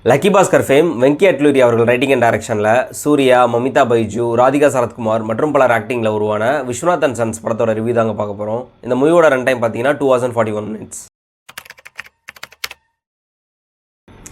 Lucky Bhaskar fame Venky Atluri அவர்கள் writing and டைரக்ஷனில் சூர்யா, மமிதா பைஜு, ராதிகா சரத்குமார் மற்றும் பலர் ஆக்டிங்கில் உருவான விஸ்வநாத் அண்ட் சன்ஸ் படத்தோட ரிவ்யூ தாங்க பார்க்க போகிறோம். இந்த மூவியோட ரன் டைம் பார்த்தீங்கன்னா 2 hours and 41 minutes.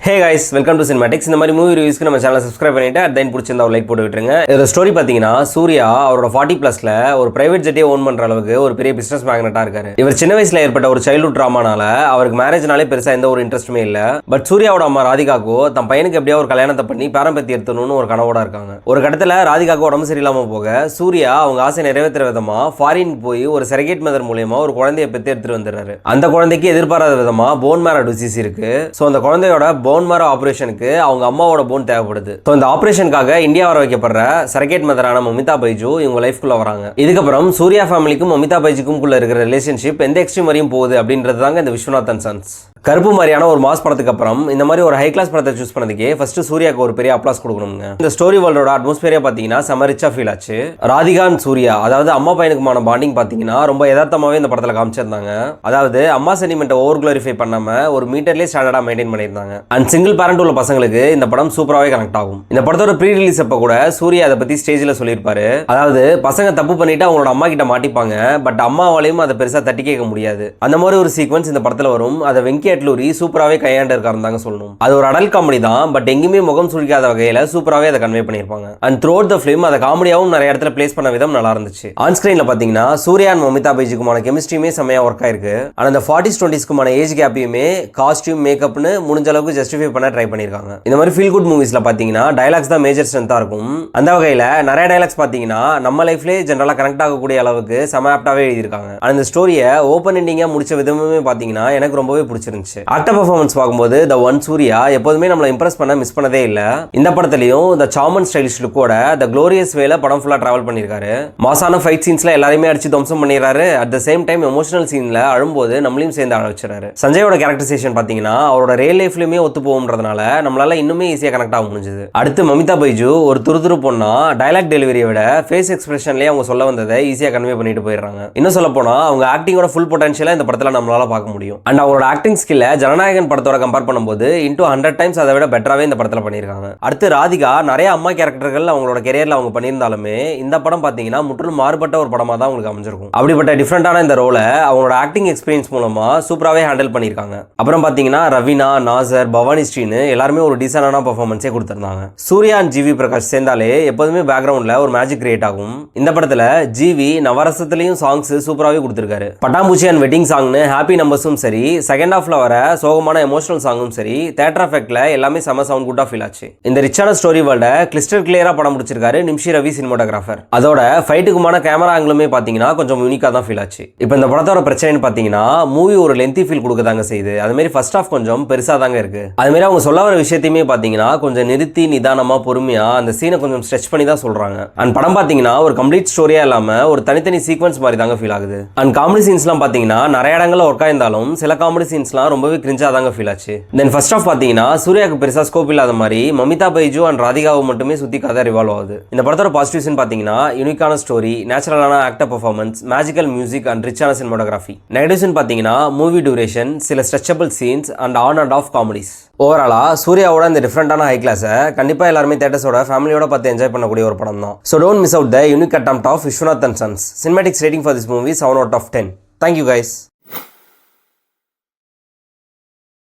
Hey guys, welcome to cinematics. இந்த மாதிரி மூவி ரிவ்யூஸ்க்கு நம்ம சேனலை சப்ஸ்கிரைப் பண்ணிட்டு தென் பிடிச்சிருந்தா ஒரு லைக் போட்டு விட்டுருங்க. இதோட ஸ்டோரி பார்த்தீங்கன்னா, சூர்யா அவரோட 40+ல ஒரு பிரைவேட் ஜெட்டே ஓன் பண்ற அளவுக்கு ஒரு பெரிய பிசினஸ் மேக்னட்டா இருக்காரு. இவர் சின்ன வயசுல ஏற்பட்ட ஒரு சைல்ட்ஹுட் ட்ராமானால அவருக்கு மேரேஜ்னாலே பெருசா எந்த ஒரு இன்ட்ரெஸ்ட்டுமே இல்ல. பட் சூர்யாவோட அம்மா ராதிகாக்கோ தன் பையனுக்கு எப்படியா ஒரு கல்யாணத்தை பண்ணி பேரம்பத்தி எடுத்துணும்னு ஒரு கனவோட இருக்காங்க. ஒரு கட்டத்துல ராதிகாக்கு உடம்பு சரியில்லாம போக சூர்யா அவங்க ஆசை நிறைவேற்றுற விதமா ஃபாரின் போய் ஒரு சர்ரோகேட் மதர் மூலமா ஒரு குழந்தைய பெற்று எடுத்துட்டு வந்துடுறாரு. அந்த குழந்தைக்கு எதிர்பாராத விதமா போன் மேரோ டிசீஸ் இருக்கு. ஸோ அந்த குழந்தையோட போன் மேரோ ஆபரேஷனுக்கு அவங்க அம்மாவோட போன் தேவைப்படுது. ஸோ இந்த ஆபரேஷனுக்காக இந்தியா வர வைக்கப்படுற சர்ரோகேட் மதரான மமிதா பைஜு இவங்க லைஃப்குள்ள வராங்க. இதுக்கப்புறம் சூர்யா ஃபேமிலிக்கும் மமிதா பைஜுக்கும் இருக்கிற ரிலேஷன்ஷிப் எந்த எக்ஸ்ட்ரீம் வரையும் போகுது அப்படின்றது தாங்க இந்த விஸ்வநாத் அண்ட் சன்ஸ். கருப்பு மாதிரியான ஒரு மாஸ் படத்துக்கு அப்புறம் இந்த மாதிரி ஒரு ஹை கிளாஸ் படத்தை சூஸ் பண்ணதுக்கே ஃபர்ஸ்ட் சூர்யாக்கு ஒரு பெரிய அப்ளாஸ் கொடுக்கணுங்க. இந்த ஸ்டோரி வேர்ல்டோட அட்மாஸ்பியரே பார்த்தீங்கன்னா செம ரிச்சா ஃபீல் ஆச்சு. ராதிகா அண்ட் சூர்யா, அதாவது அம்மா பையனுக்குமான பாண்டிங் பார்த்தீங்கன்னா ரொம்ப யதார்த்தமாவே இந்த படத்தில் காமிச்சிருந்தாங்க. அதாவது அம்மா சென்டிமெண்ட்டை ஓவர் குளோரிஃபை பண்ணாம ஒரு மீட்டர்லேயே ஸ்டாண்டர்டா மெயின்டைன் பண்ணியிருந்தாங்க. அண்ட் சிங்கிள் பேரண்ட் உள்ள பசங்களுக்கு இந்த படம் சூப்பராகவே கனெக்ட் ஆகும். இந்த படத்தோட ப்ரீ ரிலீஸ் அப்ப கூட சூர்யா அதை பத்தி ஸ்டேஜில் சொல்லியிருப்பாரு. அதாவது பசங்க தப்பு பண்ணிட்டு அவங்களோட அம்மா கிட்ட மாட்டிப்பாங்க, பட் அம்மாவாலையும் அதை பெருசா தட்டி கேட்க முடியாது. அந்த மாதிரி ஒரு சீக்வன்ஸ் இந்த படத்தில் வரும். அதை வெங்கி அட்லூரி சூப்பராகவே கையாண்டு இருக்காருன்னு சொல்லணும். அது ஒரு அடல்ட் காமெடி தான், பட் எங்கேயுமே முகம் சுழிக்காத வகையில சூப்பராகவே அதை கன்வே பண்ணியிருப்பாங்க. And through out the film அதை காமெடியாவும் நிறைய இடத்துல பிளேஸ் பண்ண விதம் நல்லா இருந்துச்சு. ஆன் ஸ்கிரீன்ல பாத்தீங்கன்னா சூர்யா அண்ட் மமிதா பைஜுக்குமான கெமிஸ்ட்ரியுமே செமையா ஒர்க் ஆயிருக்கு. ஆனா அந்த 40s 20sக்குமான ஏஜ் கேப்பையுமே காஸ்டியூம் மேக்கப்னு முடிஞ்ச அளவுக்கு ஜஸ்டிஃபை பண்ண ட்ரை பண்ணிருக்காங்க. இந்த மாதிரி ஃபீல் குட் மூவிஸ்ல பாத்தீங்கன்னா டயலாக்ஸ் தான் மேஜர் ஸ்ட்ரென்த்தா இருக்கும். அந்த வகையில நிறைய டயலாக்ஸ் பாத்தீங்கன்னா நம்ம லைஃப்லயே ஜெனரலா கனெக்ட் ஆகக்கூடிய அளவுக்கு செம ஆப்டாவே எழுதியிருக்காங்க. அந்த ஸ்டோரியை ஓப்பன் எண்டிங்கா முடிச்ச விதமுமே பாத்தீங்கன்னா எனக்கு ரொம்பவே பிடிச்சிருந்துச்சு. ஆக்டர் பெர்ஃபார்மன்ஸ் பார்க்கும்போது த ஒன் சூர்யா எப்போதுமே நம்மளை இம்ப்ரெஸ் பண்ண மிஸ் பண்ணதே இல்ல. இந்த படத்துலயும் த சாமன் ஸ்டைலிஷ் லுக்கோட த க்ளோரியஸ் வேல படம் ஃபுல்லா டிராவல் பண்ணிருக்காரு. மாசான ஃபைட் சீன்ஸ்ல எல்லாரையுமே அடிச்சு துவம்சம் பண்ணிடுறாரு. At the same time emotional சீன்ல அழும்போது நம்மளையும் சேர்ந்து அழ வச்சுறாரு. சஞ்சயோட கேரக்டரைசேஷன் பாத்தீங்கன்னா அவரோட ரியல் லைஃப்லயுமே ஒத்து போகும்ன்றதுனால நம்மளால இன்னுமே ஈஸியா கனெக்ட் ஆக முடிஞ்சது. அடுத்து மமிதா பைஜு ஒரு துரு பொண்ணா டயலாக் டெலிவரியை விட ஃபேஸ் எக்ஸ்பிரஷன்லயே அவங்க சொல்ல வந்ததை ஈஸியா கன்வே பண்ணிட்டு போயிடுறாங்க. இன்னும் சொல்ல போனா அவங்க ஆக்டிங்கோட ஃபுல் பொட்டன்ஷியலா இந்த படத்துல நம்மளால பார்க்க முடியும். அண்ட் அவரோட ஆக்டிங் ஸ்கில்ல ஜனநாயகன் படத்தோட கம்பேர் பண்ணும்போது into 100 times அதை விட பெட்டராவே இந்த படத்துல பண்ணிருக்காங்க. அடுத்து ராதிகா நிறைய அம்மா கேரக்டர்கள் அவங்களோட கெரியர்ல அவங்க பண்ணியிருந்தாலுமே இந்த படம் பாத்தீங்கன்னா முற்றிலும் மாறுபட்ட ஒரு படமா தான் உங்களுக்கு அமைஞ்சிருக்கும். அப்படிப்பட்ட டிஃபரெண்டான இந்த ரோலை அவங்களோட ஆக்டிங் எக்ஸ்பீரியன்ஸ் மூலமா சூப்பராகவே ஹேண்டில் பண்ணியிருக்காங்க. அப்புறம் பாத்தீங்கன்னா ரவீனா, நாசர், பவானி ஸ்ரீன்னு எல்லாருமே ஒரு டீசென்டான பெர்ஃபார்மன்ஸே கொடுத்திருந்தாங்க. சூர்யா அண்ட் ஜிவி பிரகாஷ் சேர்ந்தாலே எப்போதுமே பேக்ரவுண்ட்ல ஒரு மேஜிக் கிரியேட் ஆகும். இந்த படத்துல ஜிவி நவரசத்திலையும் சாங்ஸ் சூப்பராகவே கொடுத்திருக்காரு. பட்டாம்பூச்சி அண்ட் வெட்டிங் சாங்னு ஹாப்பி நம்பர்ஸும் சரி, செகண்ட் ஹாஃப்ல வர சோகமான எமோஷனல் சாங்கும் சரி, தியேட்டர் எஃபெக்ட்ல எல்லாமே செம சவுண்ட் குட்டா ஃபீல் ஆச்சு. இந்த ரிச்சான ஸ்டோரி வேர்ல்ட கிறிஸ்டல் கிளியரா படம் முடிச்சிருக்காரு நிம்ஷி ரவி சினிமாட்டோகிராஃபர். அதோட ஃபைட்டுக்குமான கேமரா ஆங்கிளுமே பாத்தீங்கன்னா கொஞ்சம் யூனிக்கா தான் ஃபீல் ஆச்சு. இப்போ இந்த படத்தோட பிரச்சனைன்னு பாத்தீங்கன்னா மூவி ஒரு லென்த்தி ஃபீல் கொடுக்கதாங்க செய்யுது. அது மாதிரி ஃபர்ஸ்ட் ஹாஃப் கொஞ்சம் பெருசா தாங்க இருக்கு. அது மாதிரி அவங்க சொல்ல வர விஷயத்தையுமே பாத்தீங்கன்னா கொஞ்சம் நிறுத்தி நிதானமா பொறுமையா அந்த சீனை கொஞ்சம் ஸ்ட்ரெச் பண்ணி தான் சொல்றாங்க. அண்ட் படம் பாத்தீங்கன்னா ஒரு கம்ப்ளீட் ஸ்டோரியா இல்லாம ஒரு தனித்தனி சீக்வன்ஸ் மாதிரி தாங்க ஃபீல் ஆகுது. அண்ட் காமெடி சீன்ஸ்லாம் பாத்தீங்கன்னா நிறைய இடங்கள்ல ஒர்க் ஆயிருந்தாலும் சில காமெடி சீன்ஸ்லாம் ரொம்பவே கிரிஞ்சா தாங்க ஃபீல் ஆச்சு. தென் ஃபர்ஸ்ட் ஹாஃப் பாத்தீங்கன்னா சூர்யாக்கு பெருசா ஸ்கோப் இல்லாத மாதிரி மமிதா பைஜு அண்ட் ராதிகாவை மட்டுமே சுத்தி கதை ரிவால்வ் ஆகுது. இந்த படத்தோட பாசிட்டிவ்ஸ் பாத்தீங்கன்னா யூனிக்கான ஸ்டோரி, நேச்சுரலான actor performance, magical music and ரிச்சான சினிமாட்டோகிராஃபி. நெகட்டிவ்ஸ் பாத்தீங்கன்னா மூவி டியூரேஷன், சில stretchable scenes and on and off comedies. ஓவராலா சூர்யாவோட இந்த டிஃபரெண்டான ஹை கிளாஸை கண்டிப்பா எல்லாருமே தியேட்டர்ஸோட ஃபேமிலியோட பார்த்து என்ஜாய் பண்ணக்கூடிய ஒரு படம் தான். So don't miss out the unique attempt of Viswanath and sons. Cinematics rating for this movie 7 out of 10. Thank you guys.